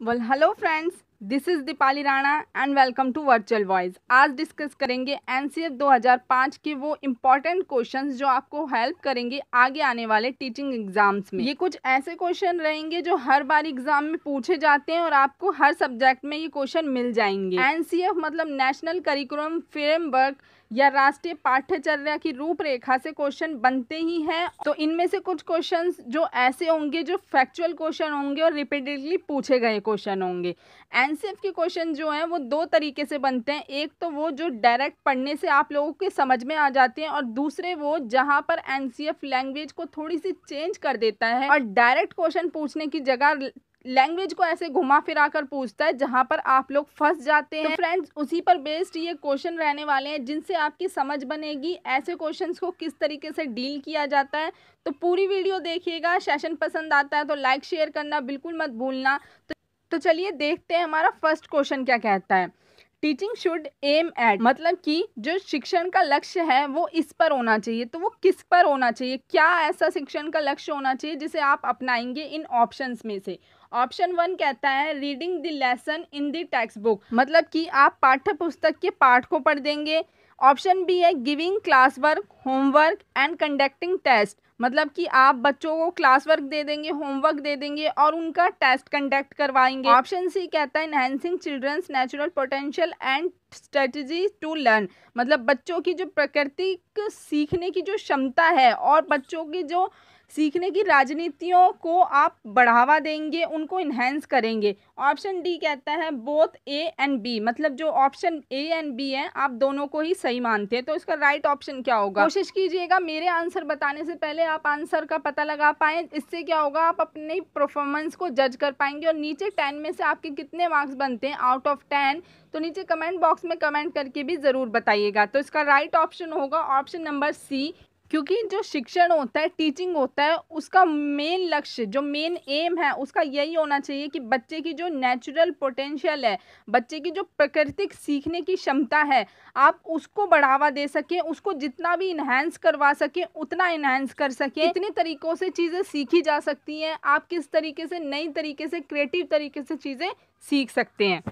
Well hello friends, this is Deepali Rana and welcome to virtual voice. आज discuss करेंगे NCF 2005 के वो इम्पॉर्टेंट क्वेश्चंस जो आपको हेल्प करेंगे आगे आने वाले टीचिंग एग्जाम्स में। ये कुछ ऐसे क्वेश्चन रहेंगे जो हर बार एग्जाम में पूछे जाते हैं और आपको हर सब्जेक्ट में ये क्वेश्चन मिल जाएंगे। एनसीएफ मतलब नेशनल करिकुलम फ्रेमवर्क या राष्ट्रीय पाठ्यचर्या की रूपरेखा से क्वेश्चन बनते ही हैं। तो इनमें से कुछ क्वेश्चंस जो ऐसे होंगे जो फैक्चुअल क्वेश्चन होंगे और रिपीटेडली पूछे गए क्वेश्चन होंगे। एनसीएफ के क्वेश्चन जो हैं वो दो तरीके से बनते हैं। एक तो वो जो डायरेक्ट पढ़ने से आप लोगों के समझ में आ जाते हैं और दूसरे वो जहां पर एनसीएफ लैंग्वेज को थोड़ी सी चेंज कर देता है और डायरेक्ट क्वेश्चन पूछने की जगह लैंग्वेज को ऐसे घुमा फिरा कर पूछता है जहां पर आप लोग फंस जाते हैं। तो फ्रेंड्स, उसी पर बेस्ड ये क्वेश्चन रहने वाले हैं जिनसे आपकी समझ बनेगी ऐसे क्वेश्चंस को किस तरीके से डील किया जाता है। तो पूरी वीडियो देखिएगा। सेशन पसंद आता है तो लाइक शेयर करना बिल्कुल मत भूलना। तो चलिए देखते हैं हमारा फर्स्ट क्वेश्चन क्या कहता है। टीचिंग शुड एम एट मतलब कि जो शिक्षण का लक्ष्य है वो इस पर होना चाहिए। तो वो किस पर होना चाहिए, क्या ऐसा शिक्षण का लक्ष्य होना चाहिए जिसे आप अपनाएंगे इन ऑप्शंस में से। ऑप्शन 1 कहता है reading the lesson in the text book मतलब कि आप पाठ्य पुस्तक के पाठ को पढ़ देंगे। ऑप्शन बी है giving class work, homework and conducting test मतलब कि आप बच्चों को क्लास वर्क दे देंगे, होमवर्क दे देंगे और उनका टेस्ट कंडक्ट करवाएंगे। ऑप्शन सी कहता है enhancing children's natural potential and strategy to learn मतलब बच्चों की जो प्राकृतिक सीखने की जो क्षमता है और बच्चों की जो सीखने की राजनीतियों को आप बढ़ावा देंगे, उनको इन्हेंस करेंगे। ऑप्शन डी कहता है बोथ ए एंड बी मतलब जो ऑप्शन ए एंड बी है आप दोनों को ही सही मानते हैं। तो इसका राइट ऑप्शन क्या होगा, कोशिश कीजिएगा मेरे आंसर बताने से पहले आप आंसर का पता लगा पाएं। इससे क्या होगा, आप अपनी परफॉर्मेंस को जज कर पाएंगे और नीचे 10 में से आपके कितने मार्क्स बनते हैं आउट ऑफ 10 तो नीचे कमेंट बॉक्स में कमेंट करके भी ज़रूर बताइएगा। तो इसका राइट ऑप्शन होगा ऑप्शन नंबर सी, क्योंकि जो शिक्षण होता है, टीचिंग होता है, उसका मेन लक्ष्य जो मेन एम है उसका यही होना चाहिए कि बच्चे की जो नेचुरल पोटेंशियल है, बच्चे की जो प्राकृतिक सीखने की क्षमता है, आप उसको बढ़ावा दे सकें, उसको जितना भी इन्हेंस करवा सकें उतना इन्हेंस कर सकें। इतने तरीक़ों से चीज़ें सीखी जा सकती हैं। आप किस तरीके से, नई तरीके से, क्रिएटिव तरीके से चीज़ें सीख सकते हैं।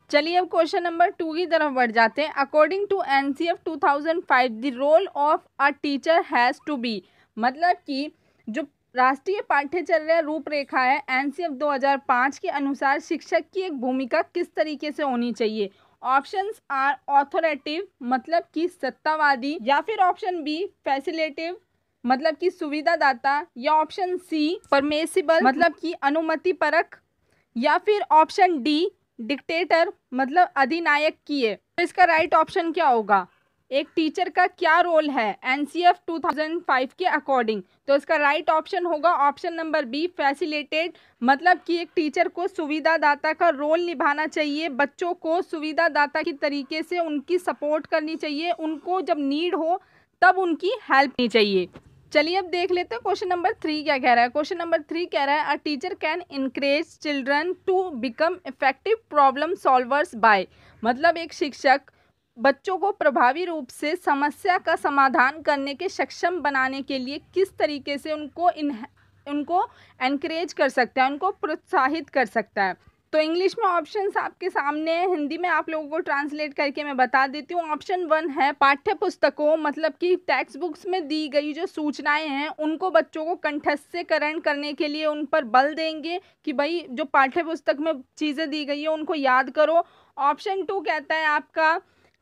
चलिए अब क्वेश्चन नंबर 2 की तरफ बढ़ जाते हैं। According to NCF 2005 the role of a teacher has to be मतलब कि जो राष्ट्रीय पाठ्यचर्या रूपरेखा है एनसीएफ 2005 के अनुसार शिक्षक की एक भूमिका किस तरीके से होनी चाहिए। ऑप्शंस आर ऑथोरेटिव मतलब कि सत्तावादी, या फिर ऑप्शन बी फैसिलिटेटिव मतलब कि सुविधादाता, या ऑप्शन सी परमेसिबल मतलब कि अनुमति परक, या फिर ऑप्शन डी डिक्टेटर मतलब अधिनायक की है। तो इसका राइट ऑप्शन क्या होगा, एक टीचर का क्या रोल है एनसीएफ 2005 के अकॉर्डिंग। तो इसका राइट ऑप्शन होगा ऑप्शन नंबर बी फैसिलिटेट मतलब कि एक टीचर को सुविधादाता का रोल निभाना चाहिए, बच्चों को सुविधादाता की तरीके से उनकी सपोर्ट करनी चाहिए, उनको जब नीड हो तब उनकी हेल्प नहीं चाहिए। चलिए अब देख लेते हैं क्वेश्चन नंबर 3 क्या कह रहा है। क्वेश्चन नंबर 3 कह रहा है a teacher can encourage children to become effective problem solvers by मतलब एक शिक्षक बच्चों को प्रभावी रूप से समस्या का समाधान करने के सक्षम बनाने के लिए किस तरीके से उनको एनकरेज कर सकता है, उनको प्रोत्साहित कर सकता है। तो इंग्लिश में ऑप्शंस आपके सामने है, हिंदी में आप लोगों को ट्रांसलेट करके मैं बता देती हूँ। ऑप्शन 1 है पाठ्य पुस्तकों मतलब कि टेक्स्ट बुक्स में दी गई जो सूचनाएं हैं उनको बच्चों को कंठस्थीकरण करने के लिए उन पर बल देंगे कि भाई जो पाठ्य पुस्तक में चीज़ें दी गई है उनको याद करो। ऑप्शन 2 कहता है आपका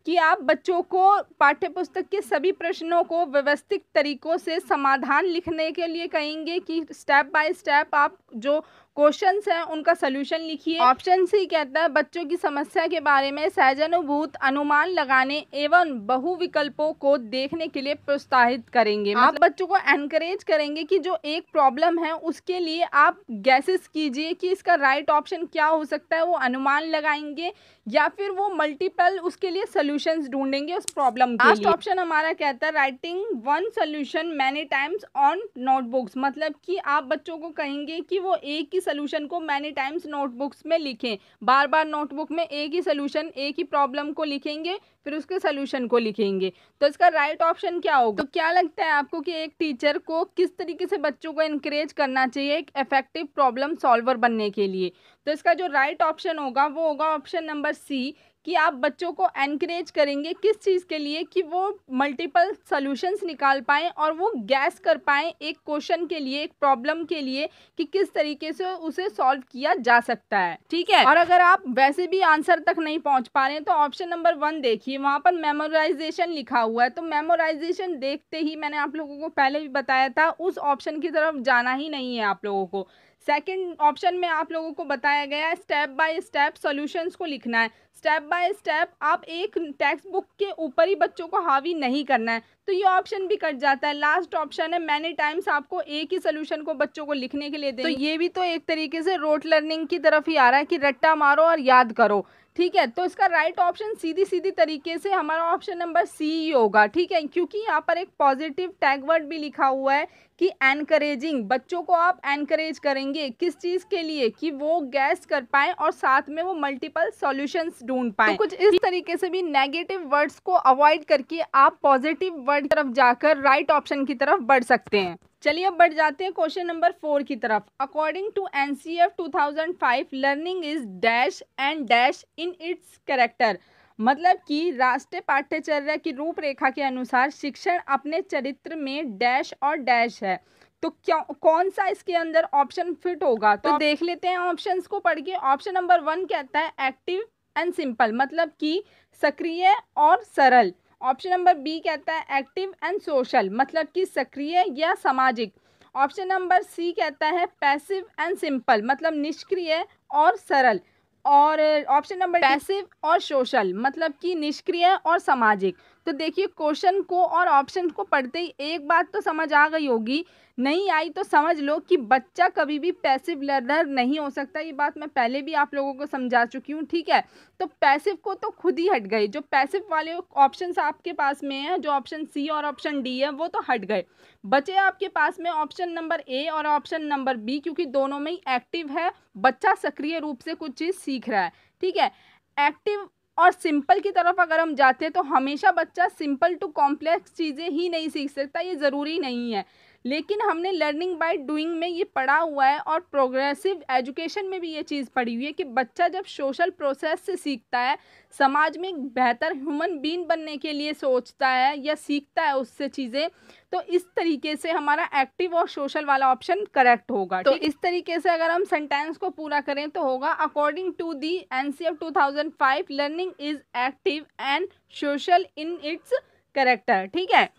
कि आप बच्चों को पाठ्य पुस्तक के सभी प्रश्नों को व्यवस्थित तरीकों से समाधान लिखने के लिए कहेंगे कि स्टेप बाय स्टेप आप जो क्वेश्चंस हैं उनका सलूशन लिखिए। ऑप्शन सी कहता है बच्चों की समस्या के बारे में सहजानुभूत अनुमान लगाने एवं बहु विकल्पों को देखने के लिए प्रोत्साहित करेंगे। आप बच्चों को एनकरेज करेंगे कि जो एक प्रॉब्लम है उसके लिए आप गैसेस कीजिए कि इसका राइट ऑप्शन क्या हो सकता है, वो अनुमान लगाएंगे या फिर वो मल्टीपल उसके लिए सॉल्यूशंस ढूंढेंगे उस प्रॉब्लम के लिए। लास्ट ऑप्शन हमारा कहता है writing one solution many times on notebooks मतलब कि आप बच्चों को कहेंगे कि वो एक ही सोल्यूशन को मैनी टाइम्स नोटबुक्स में लिखें। बार बार नोटबुक में एक ही सोल्यूशन, एक ही प्रॉब्लम को लिखेंगे, फिर उसके सोल्यूशन को लिखेंगे। तो इसका राइट ऑप्शन क्या होगा? तो क्या लगता है आपको कि एक टीचर को किस तरीके से बच्चों को इनकरेज करना चाहिए एक इफेक्टिव प्रॉब्लम सॉल्वर बनने के लिए? तो इसका जो राइट ऑप्शन होगा वो होगा ऑप्शन नंबर सी, कि आप बच्चों को एनकरेज करेंगे किस चीज़ के लिए, कि वो मल्टीपल सॉल्यूशंस निकाल पाएँ और वो गैस कर पाएँ एक क्वेश्चन के लिए, एक प्रॉब्लम के लिए, कि किस तरीके से उसे सॉल्व किया जा सकता है। ठीक है, और अगर आप वैसे भी आंसर तक नहीं पहुंच पा रहे हैं तो ऑप्शन नंबर 1 देखिए, वहाँ पर मेमोराइजेशन लिखा हुआ है। तो मेमोराइजेशन देखते ही मैंने आप लोगों को पहले भी बताया था, उस ऑप्शन की तरफ जाना ही नहीं है आप लोगों को। सेकंड ऑप्शन में आप लोगों को बताया गया है स्टेप बाय स्टेप सॉल्यूशंस को लिखना है। स्टेप बाय स्टेप आप एक टेक्स्ट बुक के ऊपर ही बच्चों को हावी नहीं करना है, तो ये ऑप्शन भी कट जाता है। लास्ट ऑप्शन है मैनी टाइम्स आपको एक ही सोल्यूशन को बच्चों को लिखने के लिए दें, तो ये भी तो एक तरीके से रोट लर्निंग की तरफ ही आ रहा है कि रट्टा मारो और याद करो। ठीक है, तो इसका राइट ऑप्शन सीधी सीधी तरीके से हमारा ऑप्शन नंबर सी ही होगा। ठीक है, क्योंकि यहाँ पर एक पॉजिटिव टैग वर्ड भी लिखा हुआ है कि एनकरेजिंग, बच्चों को आप एनकरेज करेंगे किस चीज़ के लिए, कि वो गैस कर पाए और साथ में वो मल्टीपल सॉल्यूशंस ढूंढ पाए। तो कुछ इस तरीके से भी नेगेटिव वर्ड्स को अवॉइड करके आप पॉजिटिव वर्ड की तरफ जाकर राइट ऑप्शन की तरफ बढ़ सकते हैं। चलिए अब बढ़ जाते हैं क्वेश्चन नंबर 4 की तरफ। According to NCF 2005 learning is dash and dash in its character, मतलब कि राष्ट्रीय पाठ्यचर्या की रूपरेखा के अनुसार शिक्षण अपने चरित्र में डैश और डैश है। तो क्या कौन सा इसके अंदर ऑप्शन फिट होगा? तो देख लेते हैं ऑप्शंस को पढ़ के। ऑप्शन नंबर 1 कहता है एक्टिव एंड सिंपल, मतलब कि सक्रिय और सरल। ऑप्शन नंबर बी कहता है एक्टिव एंड सोशल, मतलब कि सक्रिय या सामाजिक। ऑप्शन नंबर सी कहता है पैसिव एंड सिंपल, मतलब निष्क्रिय और सरल। और ऑप्शन नंबर पैसिव और सोशल, मतलब कि निष्क्रिय और सामाजिक। तो देखिए क्वेश्चन को और ऑप्शन को पढ़ते ही एक बात तो समझ आ गई होगी, नहीं आई तो समझ लो कि बच्चा कभी भी पैसिव लर्नर नहीं हो सकता। ये बात मैं पहले भी आप लोगों को समझा चुकी हूँ। ठीक है, तो पैसिव को तो खुद ही हट गए, जो पैसिव वाले ऑप्शंस आपके पास में है, जो ऑप्शन सी और ऑप्शन डी है वो तो हट गए। बचे आपके पास में ऑप्शन नंबर ए और ऑप्शन नंबर बी, क्योंकि दोनों में ही एक्टिव है, बच्चा सक्रिय रूप से कुछ चीज़ सीख रहा है। ठीक है, एक्टिव और सिंपल की तरफ अगर हम जाते हैं तो हमेशा बच्चा सिंपल टू कॉम्प्लेक्स चीज़ें ही नहीं सीख सकता, ये ज़रूरी नहीं है। लेकिन हमने लर्निंग बाय डूइंग में ये पढ़ा हुआ है और प्रोग्रेसिव एजुकेशन में भी ये चीज़ पढ़ी हुई है कि बच्चा जब सोशल प्रोसेस से सीखता है, समाज में एक बेहतर ह्यूमन बीइंग बनने के लिए सोचता है या सीखता है उससे चीज़ें, तो इस तरीके से हमारा एक्टिव और सोशल वाला ऑप्शन करेक्ट होगा। तो इस तरीके से अगर हम सेंटेंस को पूरा करें तो होगा according to the NCF 2005 learning is active and social in its character. ठीक है,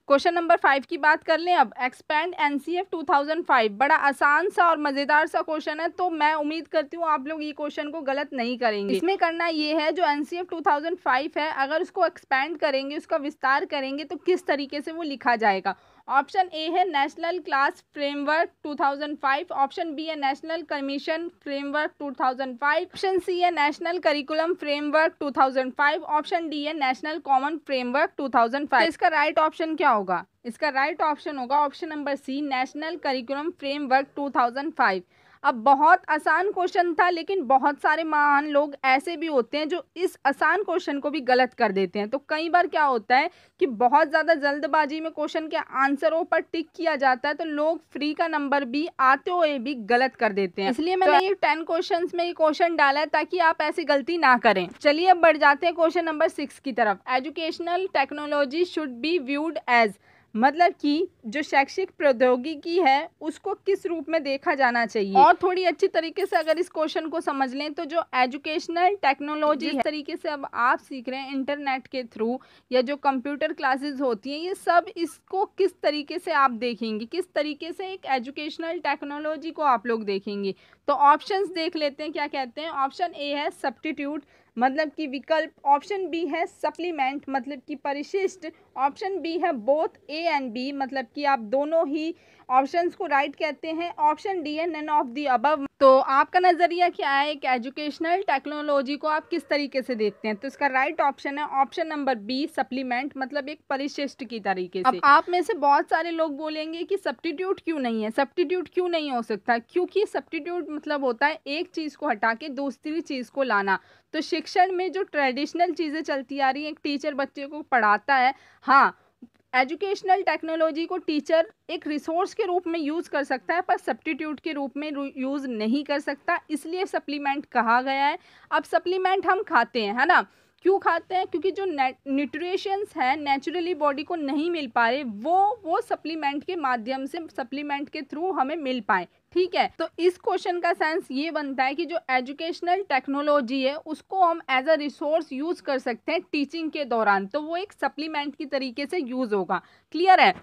क्वेश्चन नंबर 5 की बात कर लें अब। एक्सपैंड NCF 2005, बड़ा आसान सा और मज़ेदार सा क्वेश्चन है, तो मैं उम्मीद करती हूँ आप लोग ये क्वेश्चन को गलत नहीं करेंगे। इसमें करना ये है, जो NCF 2005 है अगर उसको एक्सपैंड करेंगे, उसका विस्तार करेंगे तो किस तरीके से वो लिखा जाएगा। ऑप्शन ए है national class framework 2005, option B है national commission framework 2005, option C है national curriculum framework 2005, option D है नेशनल कॉमन फ्रेमवर्क 2005। तो इसका राइट ऑप्शन क्या होगा? इसका राइट ऑप्शन होगा option number C, national curriculum framework 2005। अब बहुत आसान क्वेश्चन था, लेकिन बहुत सारे महान लोग ऐसे भी होते हैं जो इस आसान क्वेश्चन को भी गलत कर देते हैं। तो कई बार क्या होता है कि बहुत ज़्यादा जल्दबाजी में क्वेश्चन के आंसरों पर टिक किया जाता है, तो लोग फ्री का नंबर भी आते हुए भी गलत कर देते हैं। इसलिए मैंने ये 10 क्वेश्चन में ये क्वेश्चन डाला है ताकि आप ऐसी गलती ना करें। चलिए अब बढ़ जाते हैं क्वेश्चन नंबर 6 की तरफ। Educational technology should be viewed as, मतलब कि जो शैक्षिक प्रौद्योगिकी है उसको किस रूप में देखा जाना चाहिए। और थोड़ी अच्छी तरीके से अगर इस क्वेश्चन को समझ लें तो जो एजुकेशनल टेक्नोलॉजी जिस तरीके से अब आप सीख रहे हैं इंटरनेट के थ्रू या जो कंप्यूटर क्लासेस होती हैं, ये सब इसको किस तरीके से आप देखेंगे, किस तरीके से एक एजुकेशनल टेक्नोलॉजी को आप लोग देखेंगे। तो ऑप्शंस देख लेते हैं क्या कहते हैं। ऑप्शन ए है सब्स्टिट्यूट, मतलब कि विकल्प। ऑप्शन बी है सप्लीमेंट, मतलब कि परिशिष्ट। ऑप्शन बी है बोथ ए एंड बी, मतलब कि आप दोनों ही ऑप्शंस को राइट कहते हैं। ऑप्शन डी है नन ऑफ दी अबव। तो आपका नजरिया क्या है एक एजुकेशनल टेक्नोलॉजी को आप किस तरीके से देखते हैं? तो इसका राइट ऑप्शन है ऑप्शन नंबर बी सप्लीमेंट, मतलब एक परिशिष्ट की तरीके से। अब आप में से बहुत सारे लोग बोलेंगे कि सब्स्टिट्यूट क्यों नहीं है, सब्स्टिट्यूट क्यों नहीं हो सकता? क्योंकि सब्स्टिट्यूट मतलब होता है एक चीज को हटा के दूसरी चीज को लाना। तो शिक्षण में जो ट्रेडिशनल चीजें चलती आ रही है, एक टीचर बच्चे को पढ़ाता है, हाँ एजुकेशनल टेक्नोलॉजी को टीचर एक रिसोर्स के रूप में यूज़ कर सकता है पर सब्स्टिट्यूट के रूप में यूज़ नहीं कर सकता, इसलिए सप्लीमेंट कहा गया है। अब सप्लीमेंट हम खाते हैं, है ना? क्यों खाते हैं? क्योंकि जो न्यूट्रिशंस है नेचुरली बॉडी को नहीं मिल पा रहे, वो सप्लीमेंट के माध्यम से, सप्लीमेंट के थ्रू हमें मिल पाए। ठीक है, तो इस क्वेश्चन का सेंस ये बनता है कि जो एजुकेशनल टेक्नोलॉजी है उसको हम एज अ रिसोर्स यूज कर सकते हैं टीचिंग के दौरान, तो वो एक सप्लीमेंट की तरीके से यूज होगा। क्लियर है?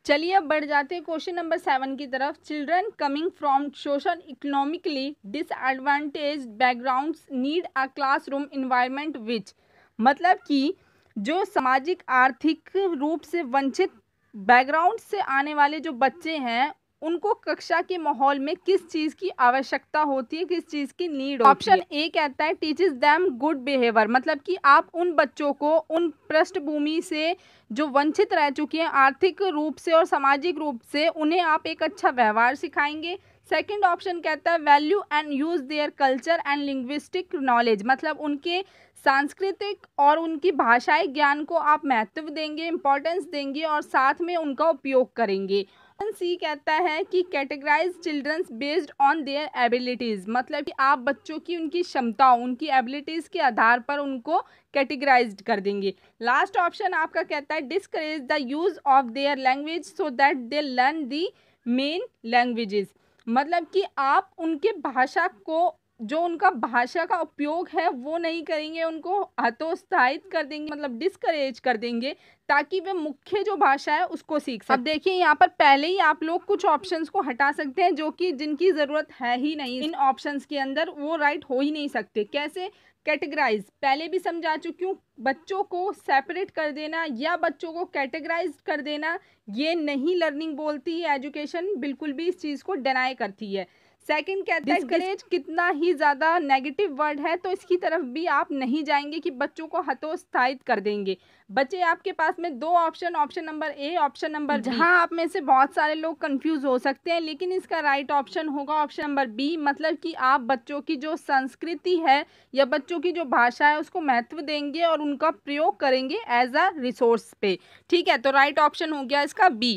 चलिए अब बढ़ जाते हैं क्वेश्चन नंबर 7 की तरफ। Children coming from social economically disadvantage backgrounds need a classroom environment विच, मतलब कि जो सामाजिक आर्थिक रूप से वंचित बैकग्राउंड से आने वाले जो बच्चे हैं उनको कक्षा के माहौल में किस चीज़ की आवश्यकता होती है, किस चीज़ की नीड होती है। ऑप्शन ए कहता है टीचेस देम गुड बिहेवियर, मतलब कि आप उन बच्चों को उन पृष्ठभूमि से जो वंचित रह चुके हैं आर्थिक रूप से और सामाजिक रूप से, उन्हें आप एक अच्छा व्यवहार सिखाएंगे। सेकंड ऑप्शन कहता है value and use their culture and linguistic knowledge, मतलब उनके सांस्कृतिक और उनकी भाषाई ज्ञान को आप महत्व देंगे, इंपॉर्टेंस देंगे और साथ में उनका उपयोग करेंगे। सी कहता है कि categorise children's based on their abilities, मतलब कि आप बच्चों की उनकी क्षमताओं, उनकी एबिलिटीज़ के आधार पर उनको कैटेगराइज्ड कर देंगे। लास्ट ऑप्शन आपका कहता है discourage the use of their language so that they learn the main languages, मतलब कि आप उनके भाषा को, जो उनका भाषा का उपयोग है वो नहीं करेंगे, उनको हतोत्साहित कर देंगे, मतलब डिस्करेज कर देंगे, ताकि वे मुख्य जो भाषा है उसको सीख सकें। अब देखिए यहाँ पर पहले ही आप लोग कुछ ऑप्शंस को हटा सकते हैं जो कि जिनकी ज़रूरत है ही नहीं इन ऑप्शंस के अंदर, वो राइट हो ही नहीं सकते। कैसे? कैटेगराइज पहले भी समझा चुकी हूँ, बच्चों को सेपरेट कर देना या बच्चों को कैटेगराइज कर देना ये नहीं लर्निंग बोलती है, एजुकेशन बिल्कुल भी इस चीज़ को डिनाई करती है। सेकंड कहता है डिस्करेज कितना ही ज़्यादा नेगेटिव वर्ड है, तो इसकी तरफ भी आप नहीं जाएंगे कि बच्चों को हतोत्साहित कर देंगे। बच्चे आपके पास में दो option, option number A, option number B. जहां आप में से बहुत सारे लोग कंफ्यूज हो सकते हैं, लेकिन इसका राइट ऑप्शन होगा ऑप्शन नंबर बी, मतलब कि आप बच्चों की जो संस्कृति है या बच्चों की जो भाषा है उसको महत्व देंगे और उनका प्रयोग करेंगे एज अ रिसोर्स पे। ठीक है, तो राइट ऑप्शन हो गया इसका बी।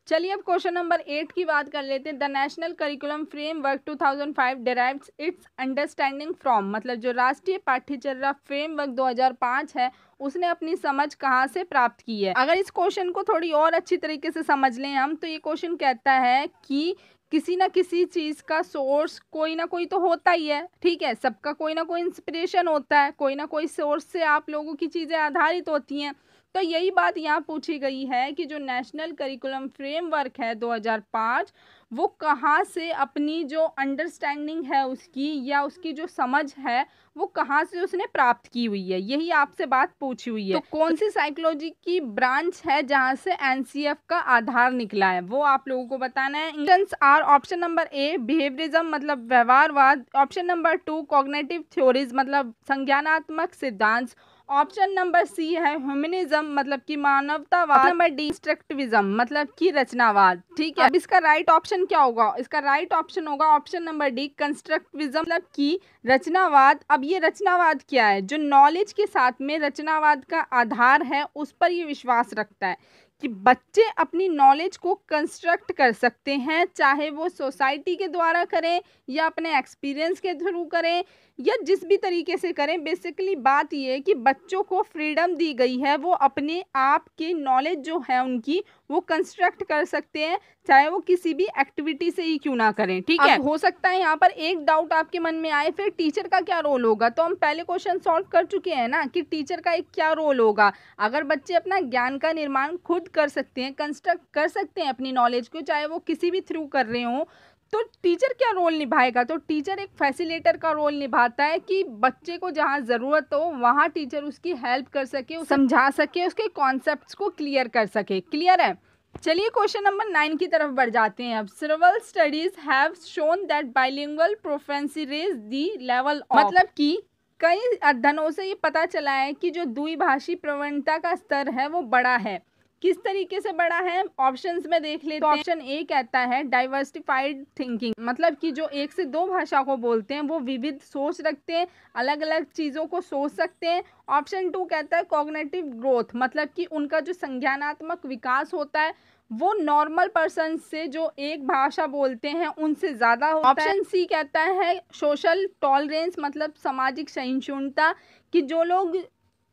चलिए अब क्वेश्चन नंबर 8 की बात कर लेते हैं। The national curriculum framework 2005 derives it's understanding from, मतलब जो राष्ट्रीय पाठ्यचर्या फ्रेमवर्क 2005 है उसने अपनी समझ कहाँ से प्राप्त की है। अगर इस क्वेश्चन को थोड़ी और अच्छी तरीके से समझ लें हम, तो ये क्वेश्चन कहता है कि किसी ना किसी चीज़ का सोर्स कोई ना कोई तो होता ही है। ठीक है, सबका कोई ना कोई इंस्पिरेशन होता है, कोई ना कोई सोर्स से आप लोगों की चीज़ें आधारित होती हैं। तो यही बात यहाँ पूछी गई है कि जो नेशनल करिकुलम फ्रेमवर्क है 2005, वो कहाँ से अपनी जो अंडरस्टैंडिंग है उसकी या उसकी जो समझ है वो कहाँ से उसने प्राप्त की हुई है, यही आपसे बात पूछी हुई है। तो कौन सी साइकोलॉजी की ब्रांच है जहाँ से एनसीएफ का आधार निकला है वो आप लोगों को बताना है। Options are option number A behaviourism, मतलब व्यवहारवाद। ऑप्शन नंबर 2 कॉग्निटिव थ्योरीज, मतलब संज्ञानात्मक सिद्धांत। ऑप्शन नंबर सी है ह्यूमनिज्म, मतलब कि मानवतावाद। नंबर डी स्ट्रक्टिविज्म, मतलब कि रचनावाद। ठीक है, अब इसका राइट ऑप्शन क्या होगा? इसका राइट ऑप्शन होगा ऑप्शन नंबर डी कंस्ट्रक्टिविज्म, मतलब कि रचनावाद। अब ये रचनावाद क्या है? जो नॉलेज के साथ में रचनावाद का आधार है उस पर ये विश्वास रखता है कि बच्चे अपनी नॉलेज को कंस्ट्रक्ट कर सकते हैं, चाहे वो सोसाइटी के द्वारा करें या अपने एक्सपीरियंस के थ्रू करें या जिस भी तरीके से करें। बेसिकली बात ये है कि बच्चों को फ्रीडम दी गई है, वो अपने आप की नॉलेज जो है उनकी वो कंस्ट्रक्ट कर सकते हैं, चाहे वो किसी भी एक्टिविटी से ही क्यों ना करें। ठीक है, हो सकता है यहाँ पर एक डाउट आपके मन में आए, फिर टीचर का क्या रोल होगा? तो हम पहले क्वेश्चन सॉल्व कर चुके हैं ना कि टीचर का एक क्या रोल होगा। अगर बच्चे अपना ज्ञान का निर्माण खुद कर सकते हैं, कंस्ट्रक्ट कर सकते हैं अपनी नॉलेज को, चाहे वो किसी भी थ्रू कर रहे हो, तो टीचर क्या रोल निभाएगा? तो टीचर एक फैसिलिटेटर का रोल निभाता है कि बच्चे को जहाँ ज़रूरत हो वहाँ टीचर उसकी हेल्प कर सके, समझा सके, उसके कॉन्सेप्ट्स को क्लियर कर सके। क्लियर है? चलिए क्वेश्चन नंबर 9 की तरफ बढ़ जाते हैं अब। Several studies have shown that bilingual proficiency raise the level of, मतलब कि कई अध्ययनों से ये पता चला है कि जो द्विभाषी प्रवणता का स्तर है वो बड़ा है। किस तरीके से बड़ा है, ऑप्शंस में देख लेते हैं। ऑप्शन ए कहता है डाइवर्सिफाइड थिंकिंग, मतलब कि जो एक से दो भाषा को बोलते हैं वो विविध सोच रखते हैं, अलग अलग चीज़ों को सोच सकते हैं। ऑप्शन 2 कहता है कॉग्निटिव ग्रोथ, मतलब कि उनका जो संज्ञानात्मक विकास होता है वो नॉर्मल पर्सन से जो एक भाषा बोलते हैं उनसे ज़्यादा होता है। ऑप्शन सी कहता है सोशल टॉलरेंस, मतलब सामाजिक सहिष्णुता, कि जो लोग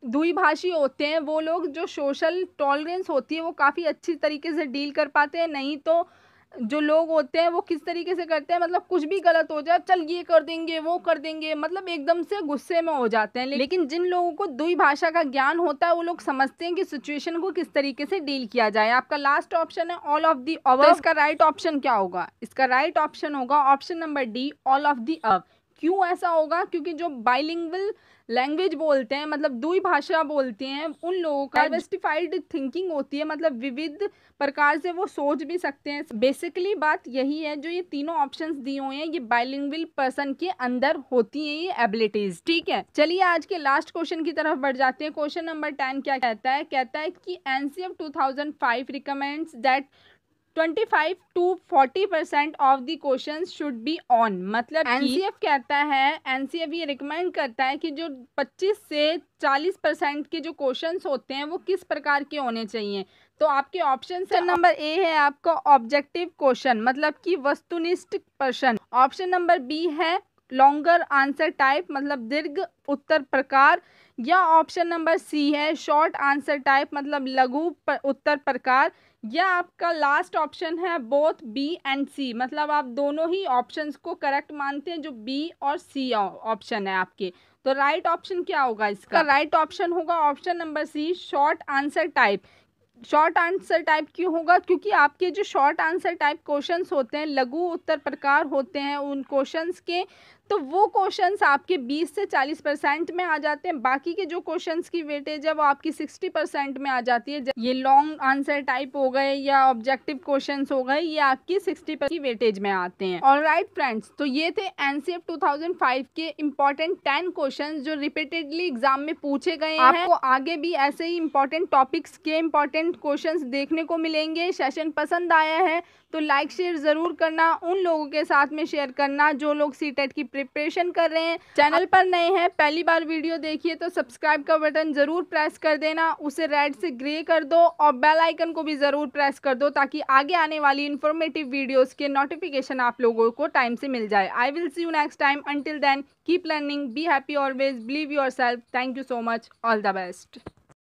द्विभाषी होते हैं वो लोग जो सोशल टॉलरेंस होती है वो काफ़ी अच्छी तरीके से डील कर पाते हैं। नहीं तो जो लोग होते हैं वो किस तरीके से करते हैं, मतलब कुछ भी गलत हो जाए चल ये कर देंगे वो कर देंगे, मतलब एकदम से गुस्से में हो जाते हैं। लेकिन जिन लोगों को द्विभाषा का ज्ञान होता है वो लोग समझते हैं कि सिचुएशन को किस तरीके से डील किया जाए। आपका लास्ट ऑप्शन है ऑल ऑफ दी अबव। तो इसका राइट ऑप्शन क्या होगा, इसका राइट ऑप्शन होगा option number D, all of the above. क्यों ऐसा होगा, क्योंकि जो बाइलिंगुअल लैंग्वेज बोलते हैं, मतलब द्विभाषा बोलते हैं, उन लोगों का डाइवर्सिफाइड थिंकिंग होती है, मतलब विविध प्रकार से वो सोच भी सकते हैं। बेसिकली बात यही है, जो ये तीनों ऑप्शंस दिए हुए हैं ये बाइलिंगुअल पर्सन के अंदर होती हैं ये एबिलिटीज। ठीक है, चलिए आज के लास्ट क्वेश्चन की तरफ बढ़ जाते हैं। क्वेश्चन नंबर 10 क्या कहता है, कहता है कि NCF 2005 recommends that 25 to 40% of the question should be on, मतलब एनसीएफ कहता है, एनसीएफ ये रिकमेंड करता है कि जो 25 से 40% के जो क्वेश्चंस होते हैं वो किस प्रकार के होने चाहिए। तो आपके ऑप्शन से नंबर ए है आपका ऑब्जेक्टिव क्वेश्चन, मतलब कि वस्तुनिष्ठ प्रश्न। ऑप्शन नंबर बी है लॉन्गर आंसर टाइप, मतलब दीर्घ उत्तर प्रकार। या ऑप्शन नंबर सी है शॉर्ट आंसर टाइप, मतलब लघु उत्तर प्रकार। या आपका लास्ट ऑप्शन है बोथ बी एंड सी, मतलब आप दोनों ही ऑप्शंस को करेक्ट मानते हैं, जो बी और सी ऑप्शन है आपके। तो राइट ऑप्शन क्या होगा, इसका राइट ऑप्शन होगा option number C, short answer type. Short answer type क्यों होगा, क्योंकि आपके जो शॉर्ट आंसर टाइप क्वेश्चंस होते हैं, लघु उत्तर प्रकार होते हैं उन क्वेश्चंस के, तो वो क्वेश्चंस आपके 20 से 40% में आ जाते हैं। बाकी के जो क्वेश्चंस की वेटेज है वो आपकी 60% में आ जाती है। ये लॉन्ग आंसर टाइप हो गए या ऑब्जेक्टिव क्वेश्चंस हो गए, ये आपकी 60% की वेटेज में आते हैं। ऑलराइट फ्रेंड्स, तो ये थे एनसीएफ 2005 के इंपॉर्टेंट 10 क्वेश्चन जो रिपीटेडली एग्जाम में पूछे गए हैं। आपको आगे भी ऐसे ही इंपॉर्टेंट टॉपिक्स के इंपॉर्टेंट क्वेश्चंस देखने को मिलेंगे। सेशन पसंद आया है तो लाइक शेयर जरूर करना, उन लोगों के साथ में शेयर करना जो लोग सीटेट की प्रिपरेशन कर रहे हैं। चैनल पर नए हैं, पहली बार वीडियो देखिए तो सब्सक्राइब का बटन जरूर प्रेस कर देना, उसे रेड से ग्रे कर दो और बेल आइकन को भी जरूर प्रेस कर दो ताकि आगे आने वाली इंफॉर्मेटिव वीडियोस के नोटिफिकेशन आप लोगों को टाइम से मिल जाए। I will see you next time, until then keep learning, be happy always, believe yourself. Thank you so much, all the best.